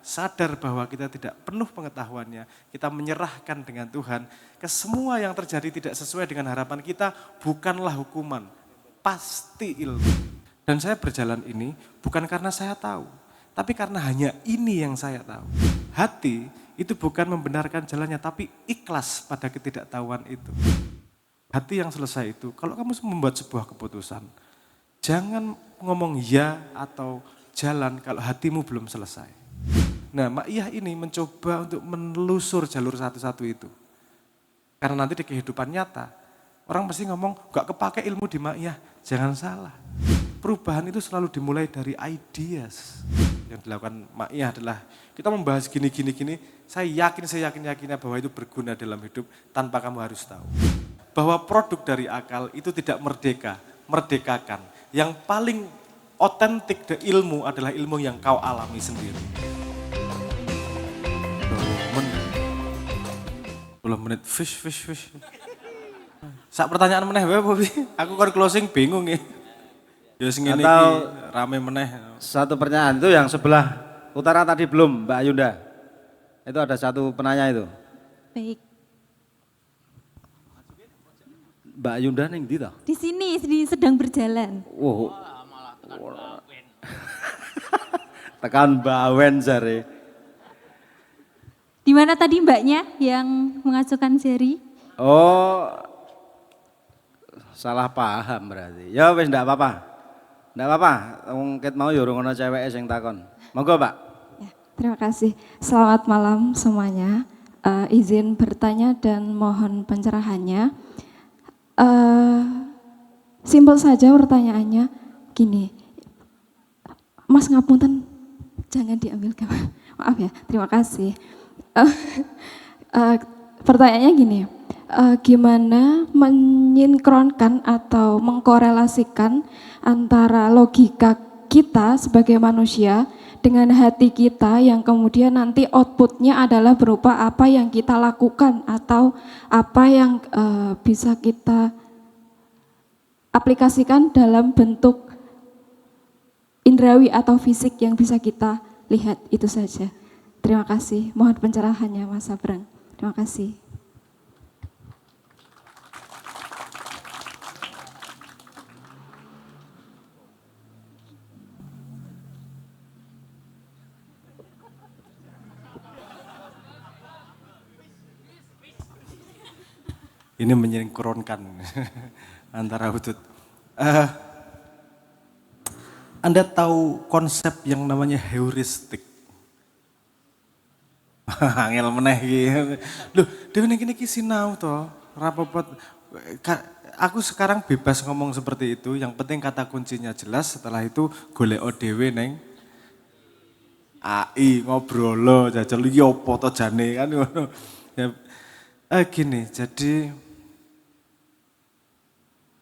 sadar bahwa kita tidak penuh pengetahuannya, kita menyerahkan dengan Tuhan, ke semua yang terjadi tidak sesuai dengan harapan kita bukanlah hukuman, pasti ilmu. Dan saya berjalan ini bukan karena saya tahu, tapi karena hanya ini yang saya tahu. Hati itu bukan membenarkan jalannya, tapi ikhlas pada ketidaktahuan itu. Hati yang selesai itu, kalau kamu membuat sebuah keputusan, jangan ngomong ya atau jalan kalau hatimu belum selesai. Nah, Mak Iyah ini mencoba untuk menelusur jalur satu-satu itu. Karena nanti di kehidupan nyata, orang pasti ngomong, gak kepake ilmu di Mak Iyah. Jangan salah. Perubahan itu selalu dimulai dari ideas. Yang dilakukan Mak Iyah adalah, kita membahas gini, saya yakinnya bahwa itu berguna dalam hidup tanpa kamu harus tahu. Bahwa produk dari akal itu tidak merdekakan. Yang paling otentik dari ilmu adalah ilmu yang kau alami sendiri. 10 menit, fish. Sak pertanyaan meneh wae Bobi. Aku kan closing bingung ya. Ya sing ngene iki rame meneh. Satu pertanyaan itu yang sebelah utara tadi belum, Mbak Yunda. Itu ada satu penanya itu. Baik. Mbak Yunda ning ndi toh? Di sini sedang berjalan. Wow. Tekan bawen jare. Di mana tadi mbaknya yang mengacukan jari? Oh, salah paham berarti. Ya wis ndak apa-apa. Ndak apa-apa, wong ket mau ya urung ana ceweke sing takon. Monggo, Pak. Ya, terima kasih. Selamat malam semuanya. Izin bertanya dan mohon pencerahannya. Simpel saja pertanyaannya, gini. Mas ngapunten, jangan diambil gambar. Maaf ya, terima kasih. Pertanyaannya gini, gimana menyinkronkan atau mengkorelasikan antara logika kita sebagai manusia dengan hati kita yang kemudian nanti outputnya adalah berupa apa yang kita lakukan atau apa yang bisa kita aplikasikan dalam bentuk indrawi atau fisik yang bisa kita lihat, itu saja. Terima kasih, mohon pencerahannya Mas Sabrang. Terima kasih. Ini menyinkronkan antara hudud. Anda tahu konsep yang namanya heuristik? Angel meneh iki. Loh, dhewe ning kene iki sinau to, rapopot. Aku sekarang bebas ngomong seperti itu, yang penting kata kuncinya jelas, setelah itu golek dhewe ning AI ngobrol jajal iki opo to jane kan ngono. Ya, gini, jadi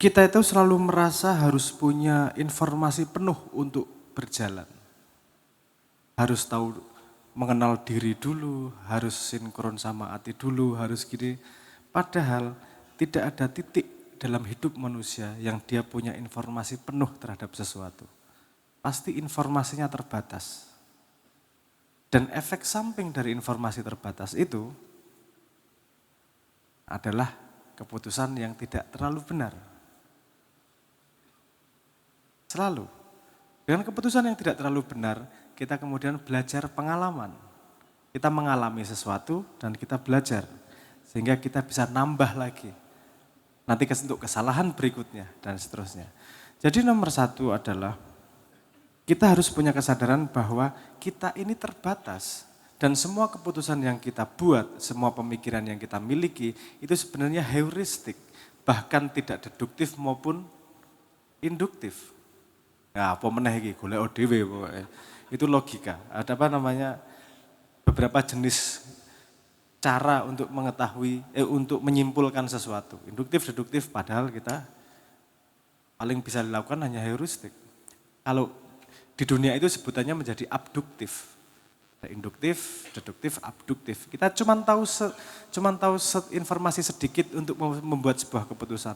kita itu selalu merasa harus punya informasi penuh untuk berjalan. Harus tahu mengenal diri dulu, harus sinkron sama hati dulu, harus gini. Padahal tidak ada titik dalam hidup manusia yang dia punya informasi penuh terhadap sesuatu. Pasti informasinya terbatas. Dan efek samping dari informasi terbatas itu adalah keputusan yang tidak terlalu benar. Selalu. Dengan keputusan yang tidak terlalu benar, kita kemudian belajar pengalaman. Kita mengalami sesuatu dan kita belajar. Sehingga kita bisa nambah lagi. Nanti untuk kesalahan berikutnya dan seterusnya. Jadi nomor satu adalah kita harus punya kesadaran bahwa kita ini terbatas. Dan semua keputusan yang kita buat, semua pemikiran yang kita miliki, itu sebenarnya heuristik. Bahkan tidak deduktif maupun induktif. Nah, apa meneh iki golek dhewe pokoke. Itu logika. Ada apa namanya beberapa jenis cara untuk mengetahui, untuk menyimpulkan sesuatu. Induktif, deduktif, padahal kita paling bisa dilakukan hanya heuristik. Kalau di dunia itu sebutannya menjadi abduktif. Induktif, deduktif, abduktif. Kita cuma tahu informasi sedikit untuk membuat sebuah keputusan.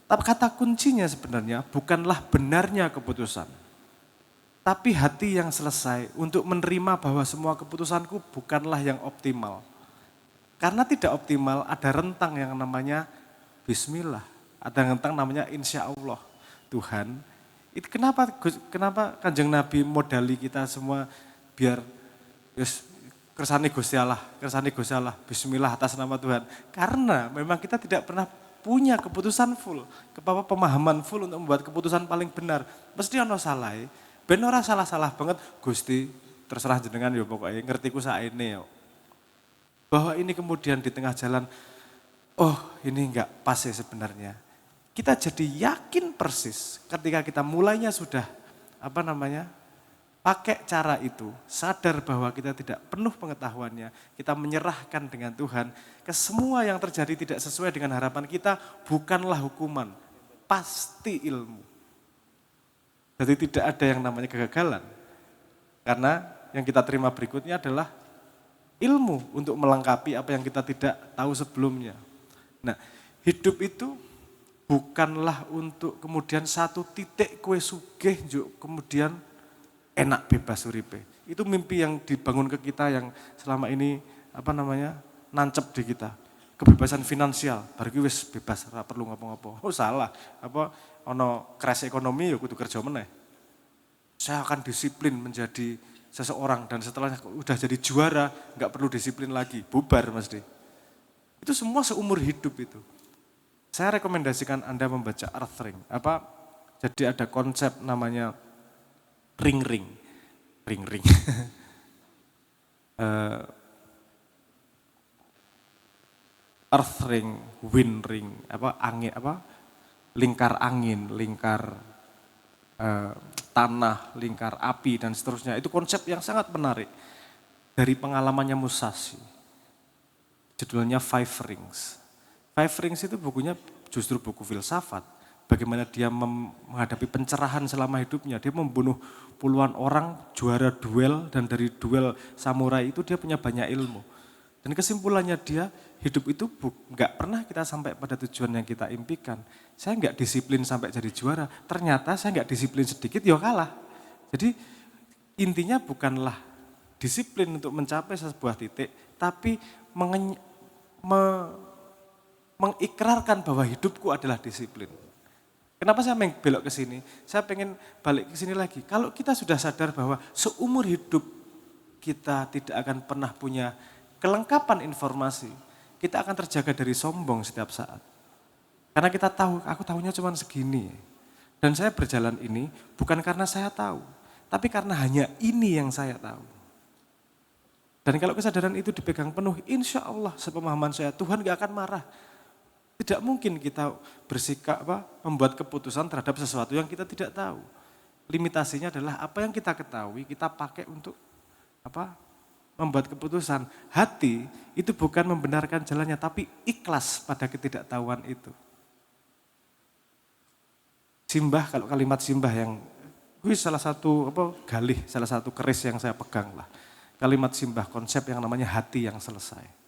Tapi kata kuncinya sebenarnya bukanlah benarnya keputusan. Tapi hati yang selesai untuk menerima bahwa semua keputusanku bukanlah yang optimal. Karena tidak optimal, ada rentang yang namanya bismillah. Ada rentang namanya insya Allah. Tuhan, itu kenapa Kanjeng Nabi modali kita semua biar kersane Gusti Allah, bismillah atas nama Tuhan. Karena memang kita tidak pernah punya keputusan full, pemahaman full untuk membuat keputusan paling benar. Mesti ono salah. Ben ora salah-salah banget, Gusti terserah jenengan ya pokoknya ngertiku saene yo. Bahwa ini kemudian di tengah jalan, oh ini enggak pas ya sebenarnya. Kita jadi yakin persis ketika kita mulainya sudah pakai cara itu, sadar bahwa kita tidak penuh pengetahuannya, kita menyerahkan dengan Tuhan, ke semua yang terjadi tidak sesuai dengan harapan kita bukanlah hukuman, pasti ilmu. Jadi tidak ada yang namanya kegagalan. Karena yang kita terima berikutnya adalah ilmu untuk melengkapi apa yang kita tidak tahu sebelumnya. Nah, hidup itu bukanlah untuk kemudian satu titik kue sugih, kemudian enak bebas uripe. Itu mimpi yang dibangun ke kita yang selama ini nancep di kita. Kebebasan finansial, baru wis bebas, ora perlu ngopo-ngopo. Oh salah, ono crash ekonomi ya kudu kerja meneh. Saya akan disiplin menjadi seseorang dan setelah udah jadi juara nggak perlu disiplin lagi, bubar mesti. Itu semua seumur hidup itu. Saya rekomendasikan Anda membaca Earth Ring. Jadi ada konsep namanya ring. Earth ring, wind ring, lingkar angin, lingkar tanah, lingkar api dan seterusnya. Itu konsep yang sangat menarik dari pengalamannya Musashi. Judulnya Five Rings. Five Rings itu bukunya justru buku filsafat. Bagaimana dia menghadapi pencerahan selama hidupnya. Dia membunuh puluhan orang, juara duel, dan dari duel samurai itu dia punya banyak ilmu. Dan kesimpulannya dia, hidup itu nggak pernah kita sampai pada tujuan yang kita impikan. Saya nggak disiplin sampai jadi juara, ternyata saya nggak disiplin sedikit, ya kalah. Jadi intinya bukanlah disiplin untuk mencapai sebuah titik, tapi mengikrarkan bahwa hidupku adalah disiplin. Kenapa saya belok ke sini? Saya pengen balik ke sini lagi. Kalau kita sudah sadar bahwa seumur hidup kita tidak akan pernah punya kelengkapan informasi, kita akan terjaga dari sombong setiap saat. Karena kita tahu, aku tahunya cuma segini. Dan saya berjalan ini bukan karena saya tahu, tapi karena hanya ini yang saya tahu. Dan kalau kesadaran itu dipegang penuh, insya Allah sepemahaman saya, Tuhan gak akan marah. Tidak mungkin kita bersikap membuat keputusan terhadap sesuatu yang kita tidak tahu. Limitasinya adalah apa yang kita ketahui, kita pakai untuk membuat keputusan. Hati itu bukan membenarkan jalannya, tapi ikhlas pada ketidaktahuan itu. Simbah, kalau kalimat simbah yang salah satu salah satu keris yang saya pegang lah. Kalimat simbah, konsep yang namanya hati yang selesai.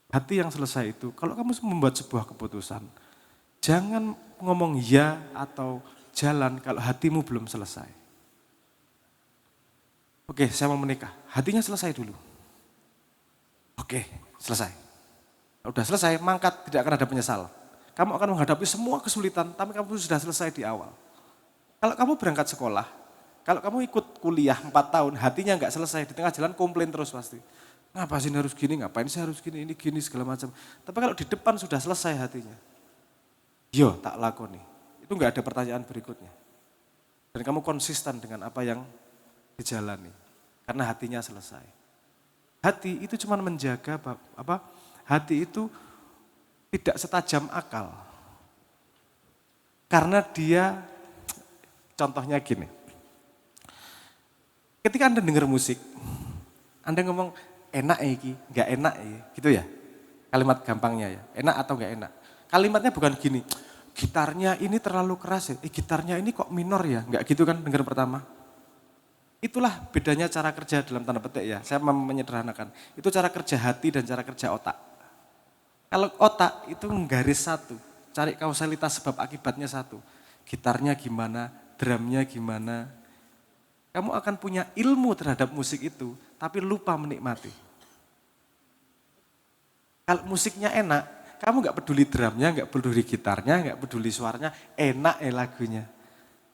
Hati yang selesai itu, kalau kamu membuat sebuah keputusan, jangan ngomong ya atau jalan kalau hatimu belum selesai. Oke, saya mau menikah, hatinya selesai dulu. Oke, selesai. Udah selesai, mangkat, tidak akan ada penyesal. Kamu akan menghadapi semua kesulitan, tapi kamu sudah selesai di awal. Kalau kamu berangkat sekolah, kalau kamu ikut kuliah 4 tahun, hatinya nggak selesai, di tengah jalan komplain terus pasti. Ngapa sih harus gini, ngapain sih harus gini, ini gini segala macam. Tapi kalau di depan sudah selesai hatinya, yo tak lakoni. Itu nggak ada pertanyaan berikutnya. Dan kamu konsisten dengan apa yang dijalani. Karena hatinya selesai. Hati itu cuma menjaga hati itu tidak setajam akal. Karena dia, contohnya gini. Ketika Anda dengar musik, Anda ngomong, enak iki, nggak enak gitu ya. Kalimat gampangnya ya, enak atau nggak enak. Kalimatnya bukan gini, gitarnya ini terlalu keras ya, gitarnya ini kok minor ya, nggak gitu kan dengar pertama. Itulah bedanya cara kerja dalam tanda petik ya, saya menyederhanakan. Itu cara kerja hati dan cara kerja otak. Kalau otak itu menggaris satu, cari kausalitas sebab akibatnya satu. Gitarnya gimana, drumnya gimana, kamu akan punya ilmu terhadap musik itu, tapi lupa menikmati. Kalau musiknya enak, kamu nggak peduli drumnya, nggak peduli gitarnya, nggak peduli suaranya, enak lagunya.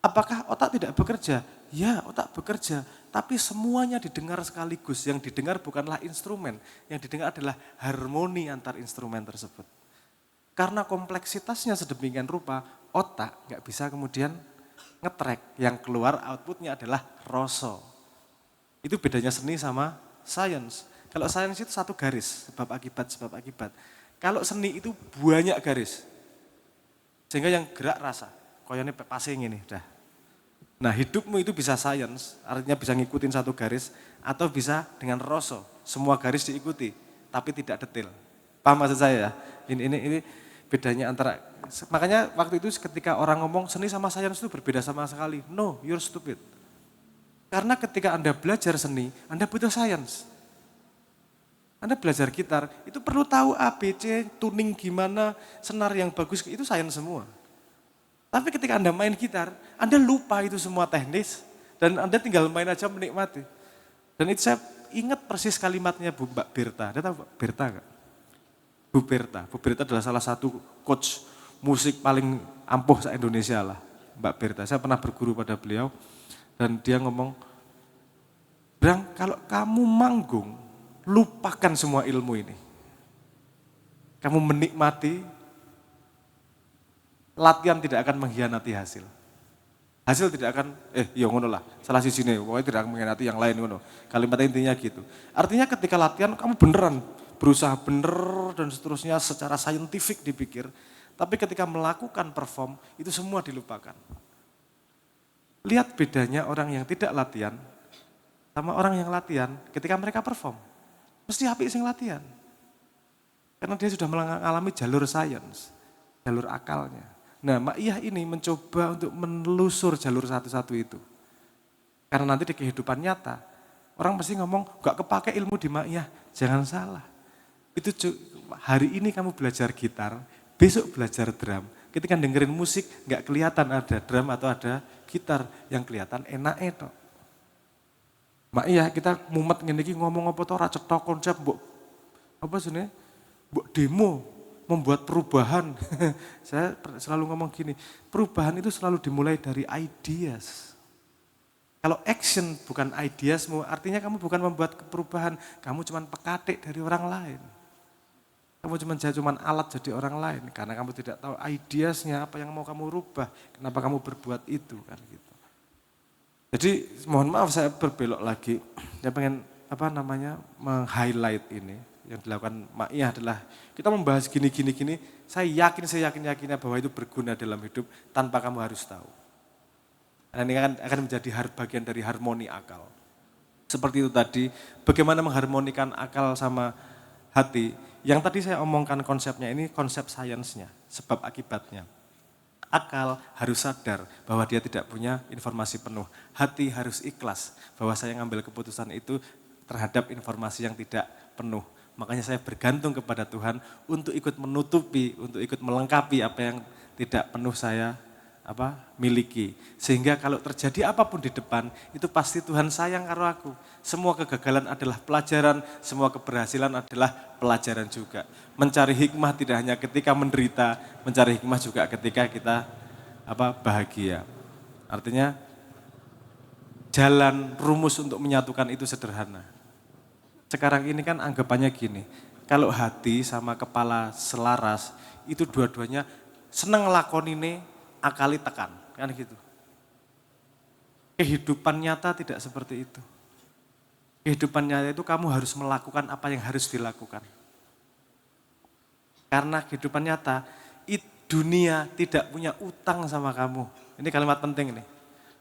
Apakah otak tidak bekerja? Ya, otak bekerja, tapi semuanya didengar sekaligus. Yang didengar bukanlah instrumen, yang didengar adalah harmoni antar instrumen tersebut. Karena kompleksitasnya sedemikian rupa, otak nggak bisa kemudian ngetrack. Yang keluar outputnya adalah rasa. Itu bedanya seni sama science. Kalau science itu satu garis, sebab akibat. Kalau seni itu banyak garis. Sehingga yang gerak rasa. Koyone pasing ini, dah. Nah hidupmu itu bisa science, artinya bisa ngikutin satu garis, atau bisa dengan rasa, semua garis diikuti, tapi tidak detail. Paham maksud saya ya? Ini bedanya antara, makanya waktu itu ketika orang ngomong seni sama science itu berbeda sama sekali. No, you're stupid. Karena ketika Anda belajar seni, Anda butuh science. Anda belajar gitar, itu perlu tahu A, B, C, tuning gimana, senar yang bagus, itu science semua. Tapi ketika Anda main gitar, Anda lupa itu semua teknis, dan Anda tinggal main aja menikmati. Dan itu saya ingat persis kalimatnya Mbak Berta. Anda tahu Mbak Berta enggak? Bu Berta adalah salah satu coach musik paling ampuh se-Indonesia lah. Mbak Berta, saya pernah berguru pada beliau, dan dia ngomong, Brang, kalau kamu manggung, lupakan semua ilmu ini. Kamu menikmati, latihan tidak akan mengkhianati hasil. Hasil tidak akan, ya ngono lah, salah sisi ini, pokoknya tidak akan mengkhianati yang lain ngono. Kalimat intinya gitu. Artinya ketika latihan kamu beneran berusaha bener dan seterusnya secara saintifik dipikir. Tapi ketika melakukan perform, itu semua dilupakan. Lihat bedanya orang yang tidak latihan sama orang yang latihan ketika mereka perform. Mesti apik sing latihan. Karena dia sudah mengalami jalur sains, jalur akalnya. Nah, Mak Iyah ini mencoba untuk menelusur jalur satu-satu itu. Karena nanti di kehidupan nyata, orang pasti ngomong, gak kepake ilmu di Mak Iyah. Jangan salah. Itu hari ini kamu belajar gitar, besok belajar drum. Ketika dengerin musik, gak kelihatan ada drum atau ada gitar. Yang kelihatan enak. Mak Iyah, kita mumet ngene iki ngomong apa to ora cetok konsep mbok apa sebenarnya? Mbok demo membuat perubahan. Saya selalu ngomong gini, perubahan itu selalu dimulai dari ideas. Kalau action bukan ideasmu, artinya kamu bukan membuat perubahan, kamu cuma pekatik dari orang lain. Kamu cuma alat jadi orang lain karena kamu tidak tahu ideasnya apa yang mau kamu rubah, kenapa kamu berbuat itu kan gitu. Jadi mohon maaf saya berbelok lagi, saya pengen meng-highlight ini yang dilakukan Mak Iyah adalah kita membahas gini, saya yakinnya bahwa itu berguna dalam hidup tanpa kamu harus tahu. Dan ini akan menjadi bagian dari harmoni akal. Seperti itu tadi, bagaimana mengharmonikan akal sama hati. Yang tadi saya omongkan konsepnya ini konsep sainsnya, sebab akibatnya. Akal harus sadar bahwa dia tidak punya informasi penuh. Hati harus ikhlas bahwa saya ngambil keputusan itu terhadap informasi yang tidak penuh. Makanya saya bergantung kepada Tuhan untuk ikut menutupi, untuk ikut melengkapi apa yang tidak penuh saya miliki. Sehingga kalau terjadi apapun di depan, itu pasti Tuhan sayang karo aku. Semua kegagalan adalah pelajaran, semua keberhasilan adalah pelajaran juga. Mencari hikmah tidak hanya ketika menderita, mencari hikmah juga ketika kita bahagia. Artinya jalan rumus untuk menyatukan itu sederhana. Sekarang ini kan anggapannya gini, kalau hati sama kepala selaras, itu dua-duanya seneng ngelakoni akali tekan, kan gitu. Kehidupan nyata tidak seperti itu. Kehidupan nyata itu kamu harus melakukan apa yang harus dilakukan. Karena kehidupan nyata, dunia tidak punya utang sama kamu. Ini kalimat penting nih.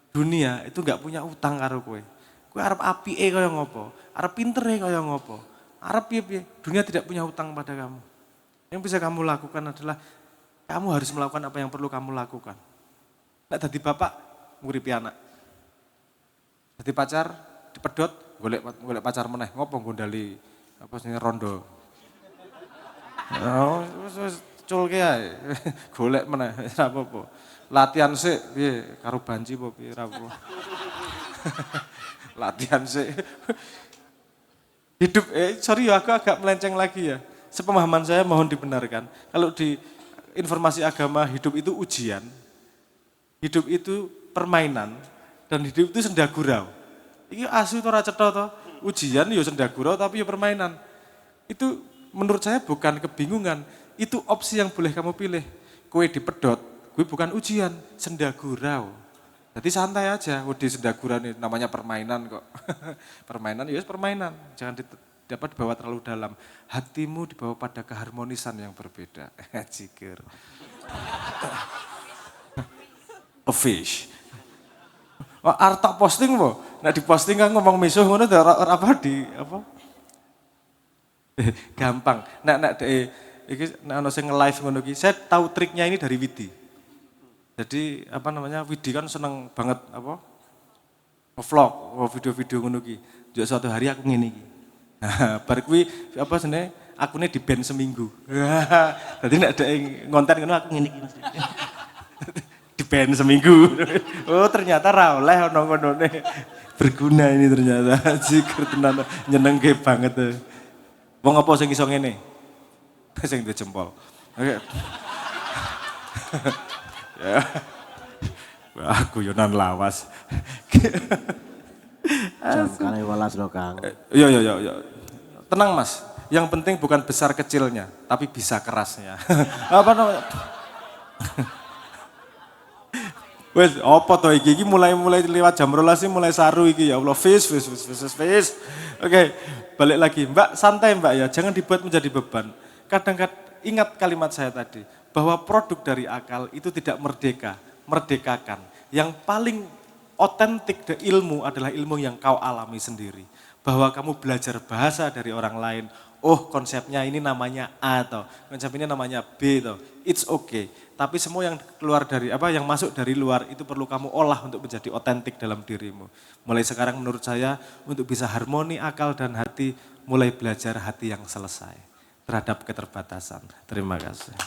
Dunia itu gak punya utang karo kowe. Kowe arep apike kaya ngopo, arep pintere kaya ngopo, arep piye-piye. Dunia tidak punya utang pada kamu. Yang bisa kamu lakukan adalah kamu harus melakukan apa yang perlu kamu lakukan. Nek dadi bapak, nguripi anak. Dadi pacar, dipedhot, golek pacar meneh. Ngopo gondali rondo. Wis culke ae. Golek meneh, ora apa-apa. Latihan sik piye karo banci apa piye ora apa. Latihan sih. Hidup, sorry ya aku agak melenceng lagi ya. Sepemahaman saya mohon dibenarkan. Kalau di informasi agama hidup itu ujian, hidup itu permainan, dan hidup itu senda gurau. Ini asu itu cetha to. Ujian ya senda gurau tapi ya permainan. Itu menurut saya bukan kebingungan, itu opsi yang boleh kamu pilih. Kue dipedot, kue bukan ujian, senda gurau. Jadi santai aja, di senda gurau ini namanya permainan kok. Permainan ya permainan, jangan dapat dibawa terlalu dalam. Hatimu dibawa pada keharmonisan yang berbeda. Jikir. A fish. Wah, artok posting po. Nah di posting kan ngomong misuh ngono apa di apa? Gampang. Iki ana sing nge-live ngono iki. Saya tahu triknya ini dari Widi. Jadi apa namanya? Widi kan seneng banget apa? Nge-vlog, video-video ngono iki. Juga suatu hari aku ngene iki. Nah, bar kuwi apa jenenge? Akune di-ban seminggu. Dadi nek ada ngonten ngono aku ngene iki. Di-ban seminggu. Oh, ternyata ra oleh ono ngonone. Berguna ini ternyata. Jikir tenan nyenengke banget. Wong apa sing iso ngene? Sing duwe jempol. Oke. Ya. Wah, guyonan lawas. Jam kali 12 loh Kang. Iya. Tenang Mas, yang penting bukan besar kecilnya, tapi bisa kerasnya. Apa namanya? Wes, apa to iki mulai lewat jam 12 sih mulai saru iki ya Allah. Fish. Oke, balik lagi. Mbak, santai Mbak ya, jangan dibuat menjadi beban. Kadang-kadang ingat kalimat saya tadi, bahwa produk dari akal itu tidak merdekakan. Yang paling otentik dari ilmu adalah ilmu yang kau alami sendiri. Bahwa kamu belajar bahasa dari orang lain, oh konsepnya ini namanya A toh, konsep ini namanya B toh, it's okay. Tapi semua yang keluar dari yang masuk dari luar itu perlu kamu olah untuk menjadi otentik dalam dirimu. Mulai sekarang menurut saya untuk bisa harmoni akal dan hati, mulai belajar hati yang selesai terhadap keterbatasan. Terima kasih.